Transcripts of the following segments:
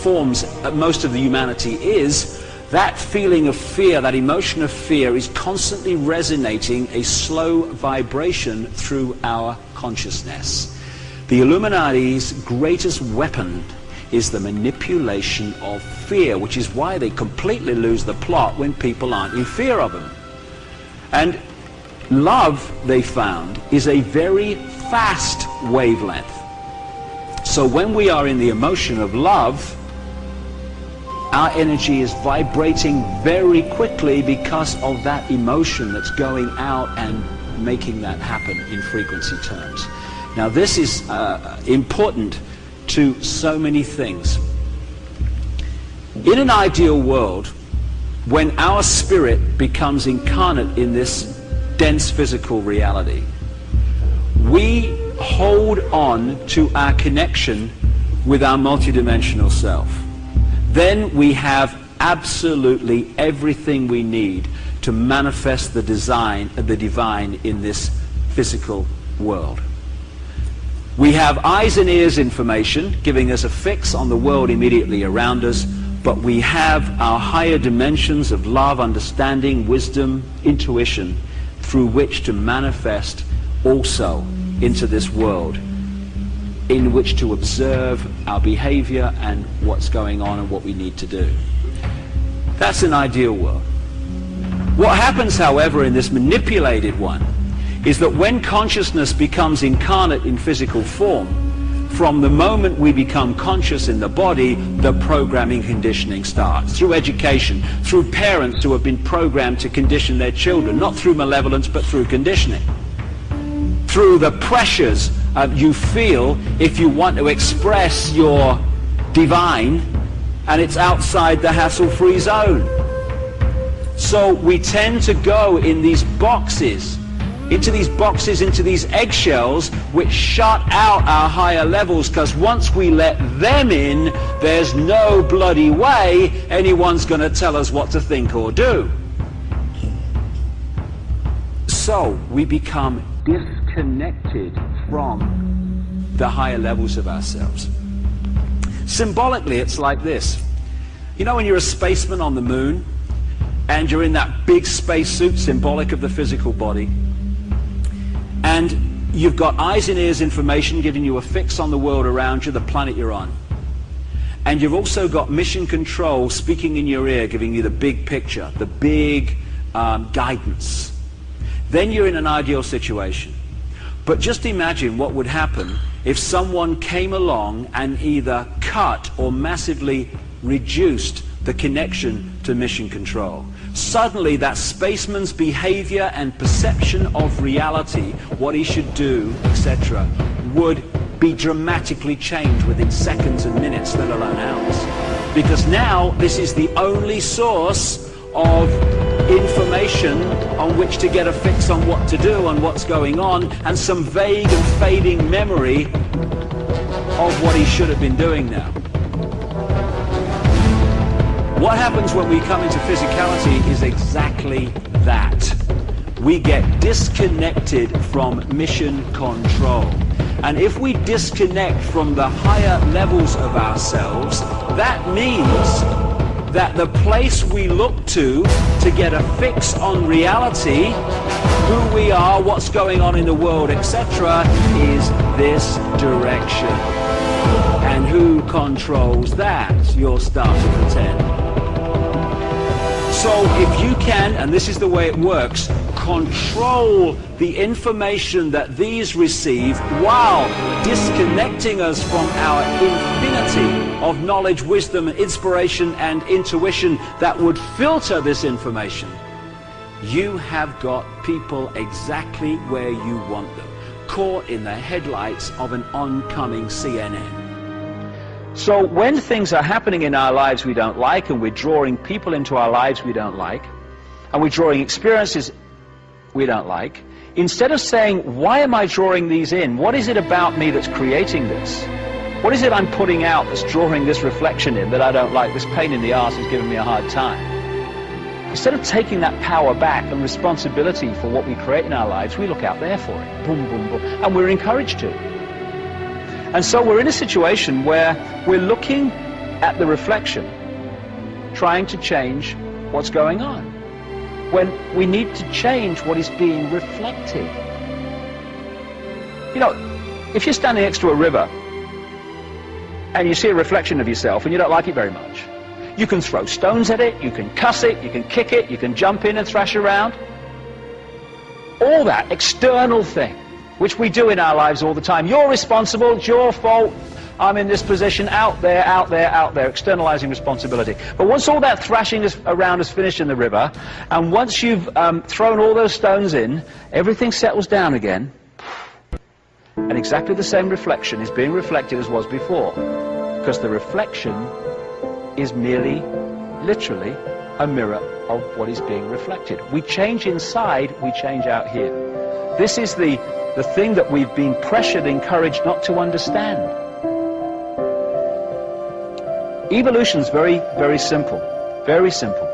forms most of the humanity is, that feeling of fear, that emotion of fear, is constantly resonating a slow vibration through our consciousness. The Illuminati's greatest weapon is the manipulation of fear, which is why they completely lose the plot when people aren't in fear of them. And love, they found, is a very fast wavelength. So when we are in the emotion of love, our energy is vibrating very quickly because of that emotion that's going out and making that happen in frequency terms. Now this is important to so many things. In an ideal world, when our spirit becomes incarnate in this dense physical reality, we hold on to our connection with our multidimensional self. Then we have absolutely everything we need to manifest the divine in this physical world. We have eyes and ears information giving us a fix on the world immediately around us, but we have our higher dimensions of love, understanding, wisdom, intuition, through which to manifest also into this world, in which to observe our behavior and what's going on and what we need to do. That's an ideal world. What happens, however, in this manipulated one is that when consciousness becomes incarnate in physical form, from the moment we become conscious in the body, the programming conditioning starts. Through education, through parents who have been programmed to condition their children, not through malevolence but through conditioning. Through the pressures you feel if you want to express your divine, and it's outside the hassle-free zone. So we tend to go in these boxes, into these eggshells, which shut out our higher levels, because once we let them in, there's no bloody way anyone's going to tell us what to think or do. So we become disconnected from the higher levels of ourselves. Symbolically, it's like this. You know when you're a spaceman on the moon, and you're in that big spacesuit, symbolic of the physical body, and you've got eyes and ears information giving you a fix on the world around you, the planet you're on. And you've also got mission control speaking in your ear, giving you the big picture, the big guidance. Then you're in an ideal situation. But just imagine what would happen if someone came along and either cut or massively reduced the connection to mission control. Suddenly that spaceman's behavior and perception of reality, what he should do, etc., would be dramatically changed within seconds and minutes, let alone hours. Because now this is the only source of information on which to get a fix on what to do and what's going on, and some vague and fading memory of what he should have been doing now. What happens when we come into physicality is exactly that. We get disconnected from mission control. And if we disconnect from the higher levels of ourselves, that means that the place we look to get a fix on reality, who we are, what's going on in the world, etc., is this direction. And who controls that? Your starter for 10. So if you can, and this is the way it works, control the information that these receive while disconnecting us from our infinity of knowledge, wisdom, inspiration, and intuition that would filter this information, you have got people exactly where you want them, caught in the headlights of an oncoming CNN. So when things are happening in our lives we don't like, and we're drawing people into our lives we don't like, and we're drawing experiences we don't like, instead of saying, why am I drawing these in? What is it about me that's creating this? What is it I'm putting out that's drawing this reflection in that I don't like? This pain in the arse is giving me a hard time. Instead of taking that power back and responsibility for what we create in our lives, we look out there for it. Boom, boom, boom. And we're encouraged to. And so we're in a situation where we're looking at the reflection, trying to change what's going on, when we need to change what is being reflected. You know, if you're standing next to a river and you see a reflection of yourself and you don't like it very much, you can throw stones at it, you can cuss it, you can kick it, you can jump in and thrash around. All that external thing, which we do in our lives all the time. You're responsible, it's your fault, I'm in this position, out there, out there, out there, externalizing responsibility. But once all that thrashing around is finished in the river, and once you've thrown all those stones in, everything settles down again, and exactly the same reflection is being reflected as was before, because the reflection is merely, literally, a mirror of what is being reflected. We change inside, we change out here. This is the thing that we've been pressured, encouraged not to understand. Evolution's very, very simple. Very simple.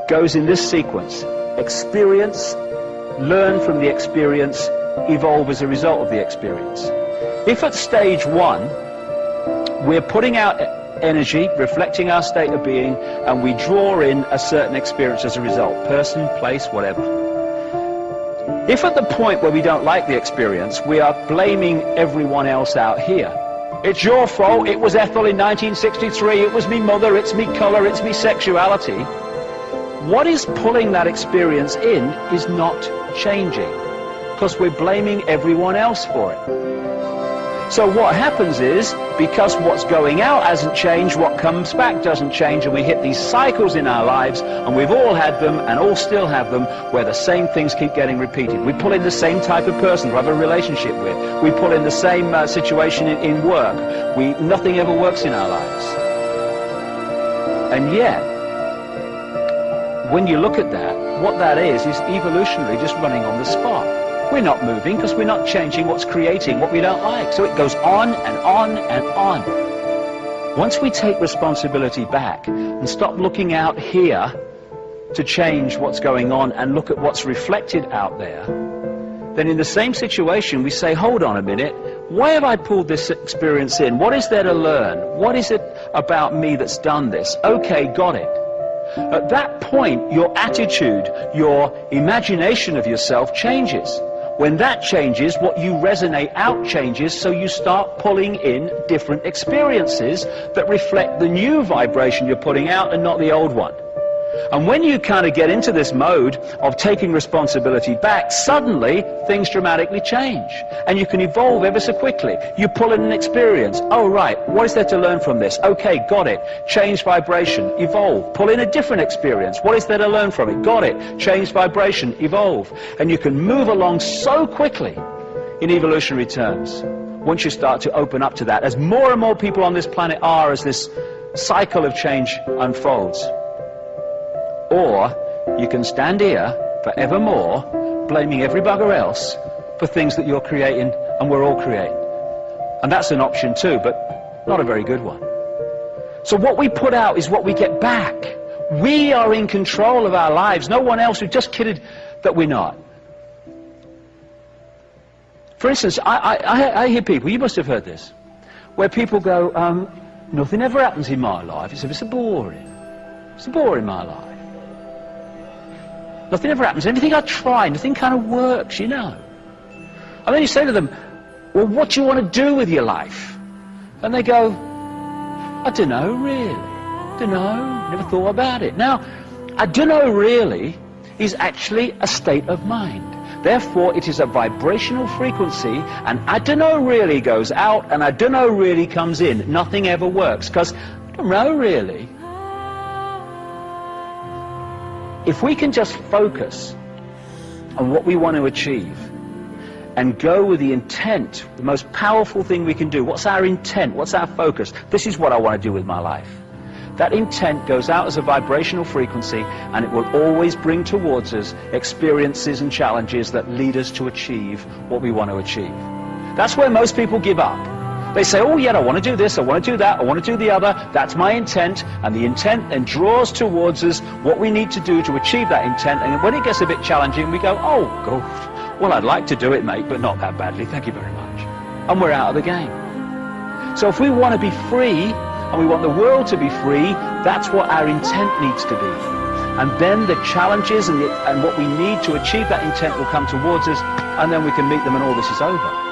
Goes in this sequence. Experience, learn from the experience, evolve as a result of the experience. If at stage 1, we're putting out energy, reflecting our state of being, and we draw in a certain experience as a result, person, place, whatever. If at the point where we don't like the experience, we are blaming everyone else out here. It's your fault, it was Ethel in 1963, it was me mother, it's me colour, it's me sexuality. What is pulling that experience in is not changing, because we're blaming everyone else for it. So what happens is, because what's going out hasn't changed, what comes back doesn't change, and we hit these cycles in our lives, and we've all had them, and all still have them, where the same things keep getting repeated. We pull in the same type of person to have a relationship with. We pull in the same situation in work. Nothing ever works in our lives. And yet, when you look at that, what that is evolutionary just running on the spot. We're not moving because we're not changing what's creating what we don't like. So it goes on and on and on. Once we take responsibility back and stop looking out here to change what's going on and look at what's reflected out there, then in the same situation we say, hold on a minute, why have I pulled this experience in? What is there to learn? What is it about me that's done this? Okay, got it. At that point, your attitude, your imagination of yourself changes. When that changes, what you resonate out changes, so you start pulling in different experiences that reflect the new vibration you're putting out and not the old one. And when you kind of get into this mode of taking responsibility back, suddenly things dramatically change. And you can evolve ever so quickly. You pull in an experience. Oh, right, what is there to learn from this? Okay, got it. Change vibration, evolve. Pull in a different experience. What is there to learn from it? Got it. Change vibration, evolve. And you can move along so quickly in evolutionary terms once you start to open up to that. As more and more people on this planet are, as this cycle of change unfolds. Or you can stand here forevermore blaming every bugger else for things that you're creating and we're all creating. And that's an option too, but not a very good one. So what we put out is what we get back. We are in control of our lives. No one else. We've just kidded that we're not. For instance, I hear people, you must have heard this, where people go, nothing ever happens in my life. It's so boring. It's boring, my life. Nothing ever happens. Everything I try, nothing kind of works, you know. And then you say to them, well, what do you want to do with your life? And they go, I don't know, really. Don't know, never thought about it. Now, I don't know, really, is actually a state of mind. Therefore, it is a vibrational frequency, and I don't know really goes out, and I don't know really comes in. Nothing ever works, because I don't know really. If we can just focus on what we want to achieve and go with the intent, the most powerful thing we can do, what's our intent, what's our focus? This is what I want to do with my life. That intent goes out as a vibrational frequency, and it will always bring towards us experiences and challenges that lead us to achieve what we want to achieve. That's where most people give up. They say, oh yeah, I want to do this, I want to do that, I want to do the other, that's my intent, and the intent then draws towards us what we need to do to achieve that intent, and when it gets a bit challenging, we go, oh God, well I'd like to do it, mate, but not that badly, thank you very much. And we're out of the game. So if we want to be free and we want the world to be free, that's what our intent needs to be. And then the challenges and what we need to achieve that intent will come towards us, and then we can meet them and all this is over.